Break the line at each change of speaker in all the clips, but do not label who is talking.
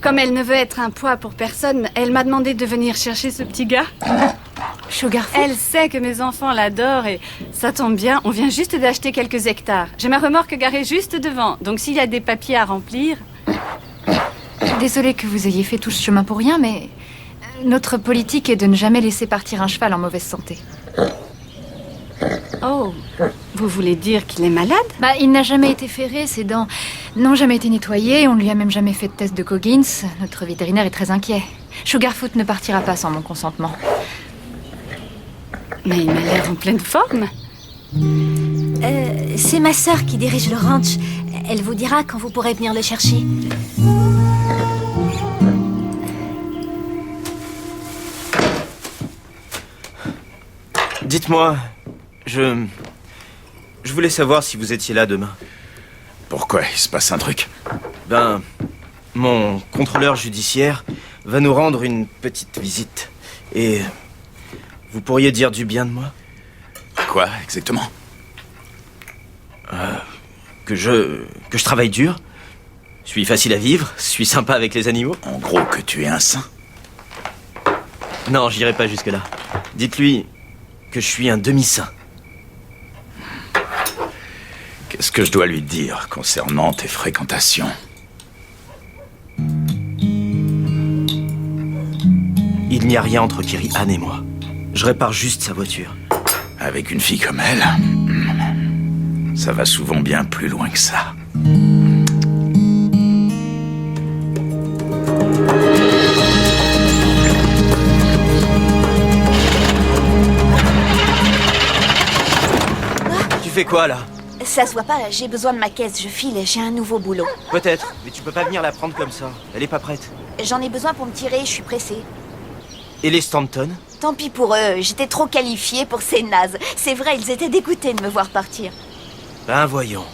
Comme elle ne veut être un poids pour personne, elle m'a demandé de venir chercher ce petit gars.
Sugarfoot?
Elle sait que mes enfants l'adorent et ça tombe bien, on vient juste d'acheter quelques hectares. J'ai ma remorque garée juste devant, donc s'il y a des papiers à remplir...
Désolée que vous ayez fait tout ce chemin pour rien, mais... Notre politique est de ne jamais laisser partir un cheval en mauvaise santé.
Oh, vous voulez dire qu'il est malade?
Bah, il n'a jamais été ferré, ses dents n'ont jamais été nettoyées, on lui a même jamais fait de test de Coggins. Notre vétérinaire est très inquiet. Sugarfoot ne partira pas sans mon consentement.
Mais il m'a l'air en pleine forme.
C'est ma sœur qui dirige le ranch. Elle vous dira quand vous pourrez venir le chercher.
Dites-moi, je voulais savoir si vous étiez là demain.
Pourquoi? Il se passe un truc?
Ben, mon contrôleur judiciaire va nous rendre une petite visite. Et vous pourriez dire du bien de moi?
Quoi, exactement?
Que je travaille dur, je suis facile à vivre, je suis sympa avec les animaux.
En gros, que tu es un saint?
Non, j'irai pas jusque-là. Dites-lui que je suis un demi-saint.
Qu'est-ce que je dois lui dire concernant tes fréquentations?
Il n'y a rien entre Kiri Anne et moi. Je répare juste sa voiture.
Avec une fille comme elle, ça va souvent bien plus loin que ça.
Tu fais quoi, là?
Ça se voit pas, j'ai besoin de ma caisse, je file, j'ai un nouveau boulot.
Peut-être, mais tu peux pas venir la prendre comme ça. Elle est pas prête.
J'en ai besoin pour me tirer, je suis pressée.
Et les Stanton?
Tant pis pour eux, j'étais trop qualifiée pour ces nazes. C'est vrai, ils étaient dégoûtés de me voir partir.
Ben voyons.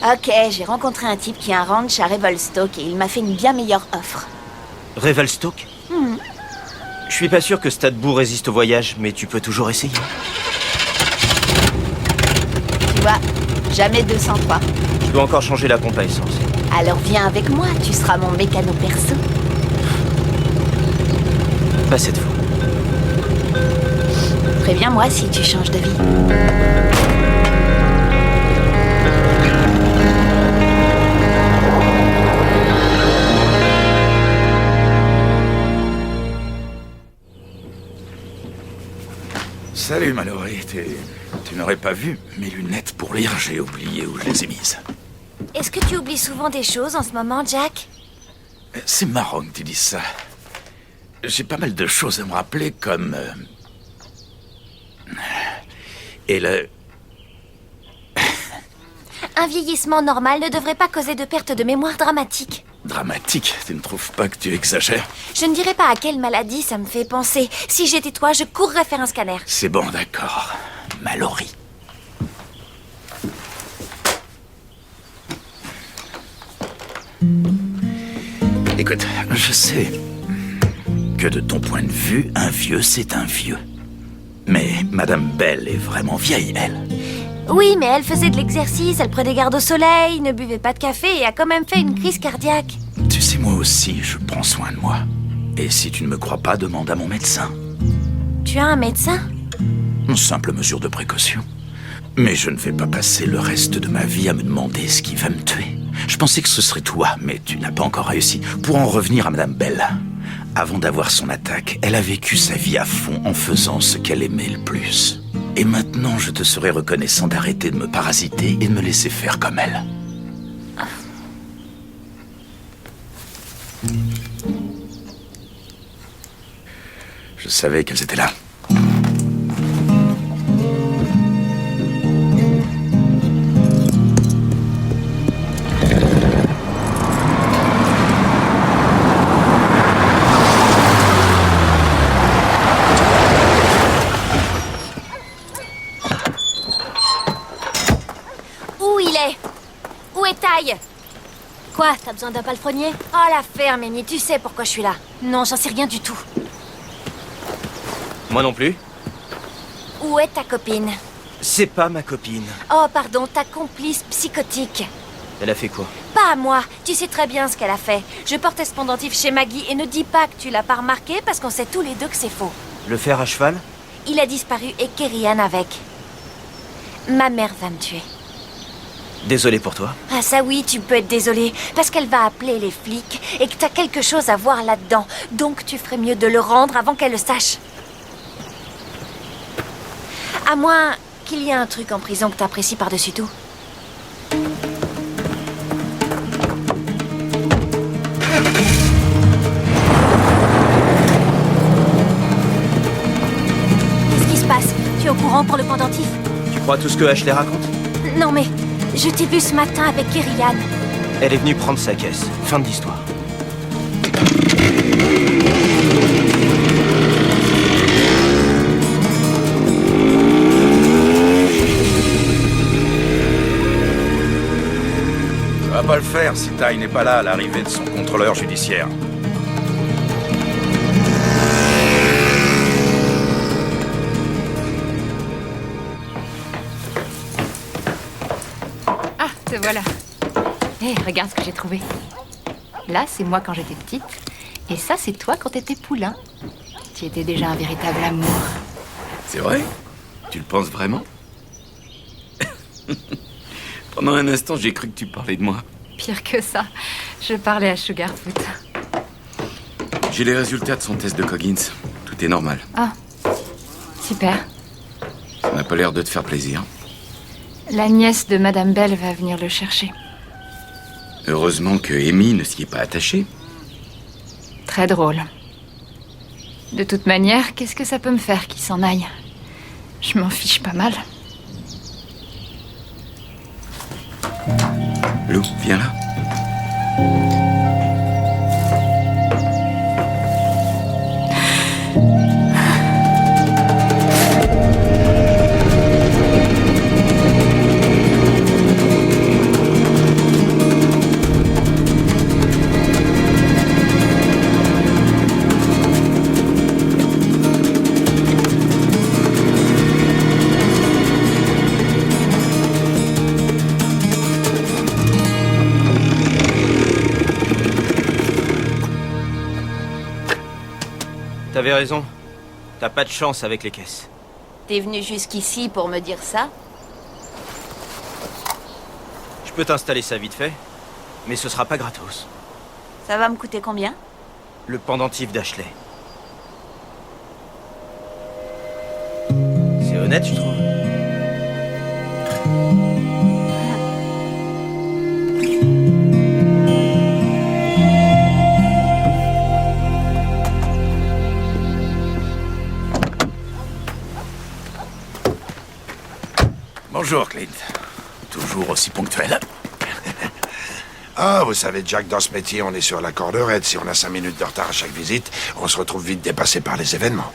Ok, j'ai rencontré un type qui a un ranch à Revelstoke et il m'a fait une bien meilleure offre.
Revelstoke? Je suis pas sûr que Stadbourg résiste au voyage, mais tu peux toujours essayer.
Tu vois, jamais 203.
Je dois encore changer la pompe à essence.
Alors viens avec moi, tu seras mon mécano perso.
Pas cette fois.
Préviens-moi si tu changes de vie.
Salut, Mallory. Tu n'aurais pas vu mes lunettes pour lire, j'ai oublié où je les ai mises.
Est-ce que tu oublies souvent des choses en ce moment, Jack?
C'est marrant que tu dises ça. J'ai pas mal de choses à me rappeler, comme... Et le...
Un vieillissement normal ne devrait pas causer de perte de mémoire dramatique.
Dramatique, tu ne trouves pas que tu exagères?
Je ne dirais pas à quelle maladie ça me fait penser. Si j'étais toi, je courrais faire un scanner.
C'est bon, d'accord. Mallory. Écoute, je sais que de ton point de vue, un vieux, c'est un vieux. Mais Madame Bell est vraiment vieille, elle.
Oui, mais elle faisait de l'exercice, elle prenait garde au soleil, ne buvait pas de café et a quand même fait une crise cardiaque.
Tu sais, moi aussi, je prends soin de moi. Et si tu ne me crois pas, demande à mon médecin.
Tu as un médecin?
Une simple mesure de précaution. Mais je ne vais pas passer le reste de ma vie à me demander ce qui va me tuer. Je pensais que ce serait toi, mais tu n'as pas encore réussi. Pour en revenir à Madame Bell, avant d'avoir son attaque, elle a vécu sa vie à fond en faisant ce qu'elle aimait le plus. Et maintenant, je te serais reconnaissant d'arrêter de me parasiter et de me laisser faire comme elle. Je savais qu'elles étaient là.
Où il est? Où est Taille? Quoi, t'as besoin d'un palefrenier? Oh la ferme, Amy, tu sais pourquoi je suis là. Non, j'en sais rien du tout.
Moi non plus.
Où est ta copine?
C'est pas ma copine.
Oh, pardon, ta complice psychotique.
Elle a fait quoi?
Pas à moi. Tu sais très bien ce qu'elle a fait. Je portais ce pendentif chez Maggie et ne dis pas que tu l'as pas remarqué parce qu'on sait tous les deux que c'est faux.
Le fer à cheval?
Il a disparu et Kerry-Ann avec. Ma mère va me tuer.
Désolé pour toi.
Ah ça oui, tu peux être désolé, parce qu'elle va appeler les flics et que t'as quelque chose à voir là-dedans. Donc tu ferais mieux de le rendre avant qu'elle le sache. À moins qu'il y ait un truc en prison que t'apprécies par-dessus tout. Qu'est-ce qui se passe? Tu es au courant pour le pendentif?
Tu crois tout ce que Ashley raconte?
Non mais, je t'ai vu ce matin avec Kerry-Ann.
Elle est venue prendre sa caisse. Fin de l'histoire.
Ça va pas le faire si Ty n'est pas là à l'arrivée de son contrôleur judiciaire.
Ah, te voilà. Hé, regarde ce que j'ai trouvé. Là, c'est moi quand j'étais petite. Et ça, c'est toi quand t'étais poulain. Tu étais déjà un véritable amour.
C'est vrai? Tu le penses vraiment? Pendant un instant, j'ai cru que tu parlais de moi.
Pire que ça, je parlais à Sugarfoot.
J'ai les résultats de son test de Coggins. Tout est normal.
Ah, super.
Ça n'a pas l'air de te faire plaisir.
La nièce de Madame Bell va venir le chercher.
Heureusement que Amy ne s'y est pas attachée.
Très drôle. De toute manière, qu'est-ce que ça peut me faire qu'il s'en aille? Je m'en fiche pas mal.
Lou, viens là.
T'avais raison. T'as pas de chance avec les caisses.
T'es venu jusqu'ici pour me dire ça?
Je peux t'installer ça vite fait, mais ce sera pas gratos.
Ça va me coûter combien?
Le pendentif d'Ashley. C'est honnête, je trouve.
Bonjour, Clint. Toujours aussi ponctuel.
Ah, vous savez, Jack, dans ce métier, on est sur la corde raide. Si on a 5 minutes de retard à chaque visite, on se retrouve vite dépassé par les événements.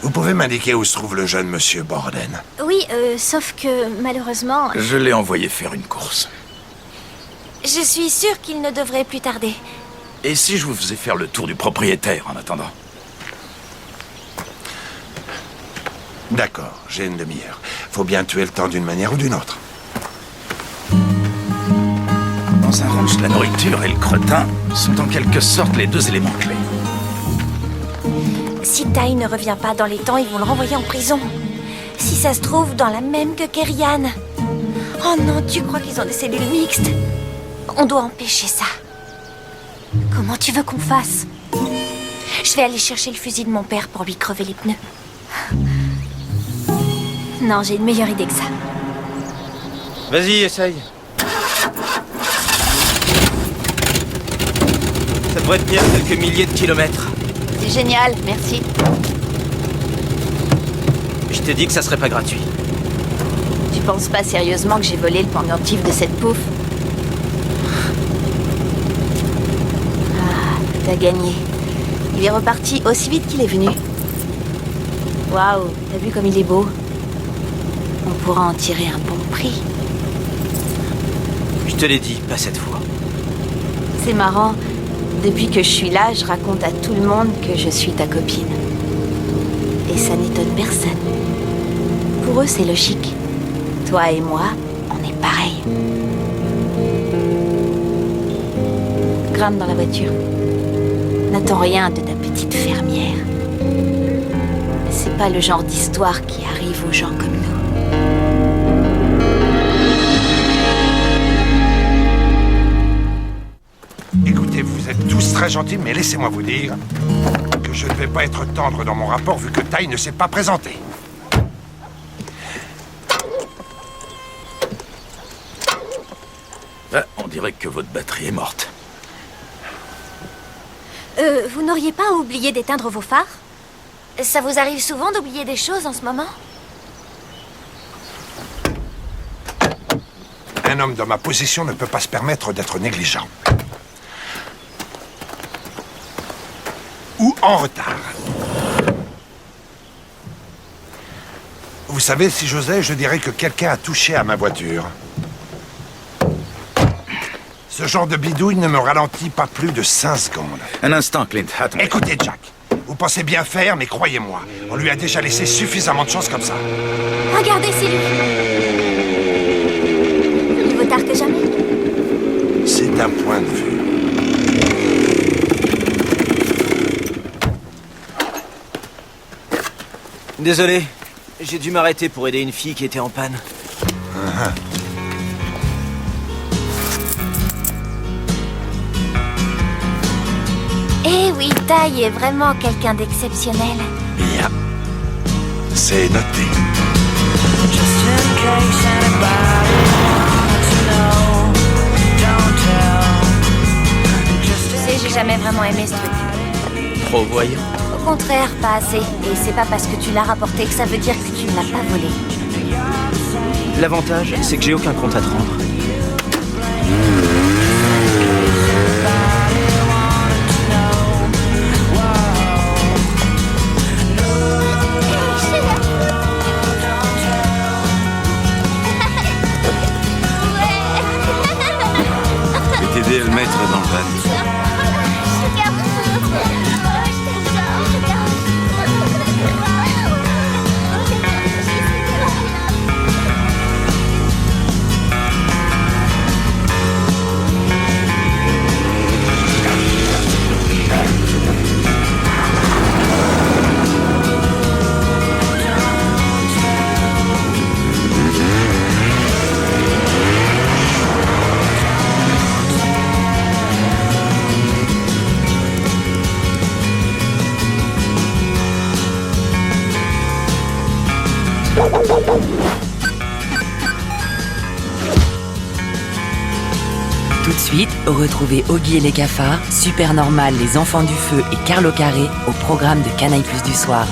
Vous pouvez m'indiquer où se trouve le jeune monsieur Borden?
Oui, sauf que malheureusement,
Je l'ai envoyé faire une course.
je suis sûre qu'il ne devrait plus tarder.
Et si je vous faisais faire le tour du propriétaire en attendant?
D'accord, j'ai une demi-heure. Faut bien tuer le temps d'une manière ou d'une autre.
Dans un ranch, la nourriture et le cretin sont en quelque sorte les deux éléments clés.
Si Ty ne revient pas dans les temps, ils vont le renvoyer en prison. Si ça se trouve, dans la même que Kerry-Ann. Oh non, tu crois qu'ils ont des cellules mixtes? On doit empêcher ça. Comment tu veux qu'on fasse? Je vais aller chercher le fusil de mon père pour lui crever les pneus. Non, j'ai une meilleure idée que ça.
Vas-y, essaye. Ça devrait tenir quelques milliers de kilomètres.
C'est génial, merci.
Je t'ai dit que ça serait pas gratuit.
Tu penses pas sérieusement que j'ai volé le pendentif de cette pouffe? Ah, t'as gagné. Il est reparti aussi vite qu'il est venu. Waouh, t'as vu comme il est beau? On pourra en tirer un bon prix.
Je te l'ai dit, pas cette fois.
C'est marrant. Depuis que je suis là, je raconte à tout le monde que je suis ta copine. Et ça n'étonne personne. Pour eux, c'est logique. Toi et moi, on est pareils. grimpe dans la voiture. N'attends rien de ta petite fermière. C'est pas le genre d'histoire qui arrive aux gens comme nous.
Écoutez, vous êtes tous très gentils, mais laissez-moi vous dire que je ne vais pas être tendre dans mon rapport vu que Ty ne s'est pas présenté.
Ah, on dirait que votre batterie est morte.
Vous n'auriez pas oublié d'éteindre vos phares? Ça vous arrive souvent d'oublier des choses en ce moment?
Un homme dans ma position ne peut pas se permettre d'être négligent. Ou en retard. Vous savez, si j'osais, je dirais que quelqu'un a touché à ma voiture. Ce genre de bidouille ne me ralentit pas plus de 5 secondes.
Un instant, Clint, attends.
Écoutez, Jack, vous pensez bien faire, mais croyez-moi, on lui a déjà laissé suffisamment de chance comme ça.
Regardez, c'est lui. Il vaut tard que jamais.
C'est un point de vue.
Désolé, j'ai dû m'arrêter pour aider une fille qui était en panne.
Eh oui, Ty est vraiment quelqu'un d'exceptionnel.
Bien. C'est noté.
Tu sais, j'ai jamais vraiment aimé ce truc.
Trop voyant.
Au contraire, pas assez. Et c'est pas parce que tu l'as rapporté que ça veut dire que tu ne l'as pas volé.
L'avantage, c'est que j'ai aucun compte à te rendre.
Je vais t'aider à le mettre dans le van.
Tout de suite, retrouvez Oggy et les cafards, Super Normal, les enfants du feu et Carlo Carré au programme de Canaille Plus du soir.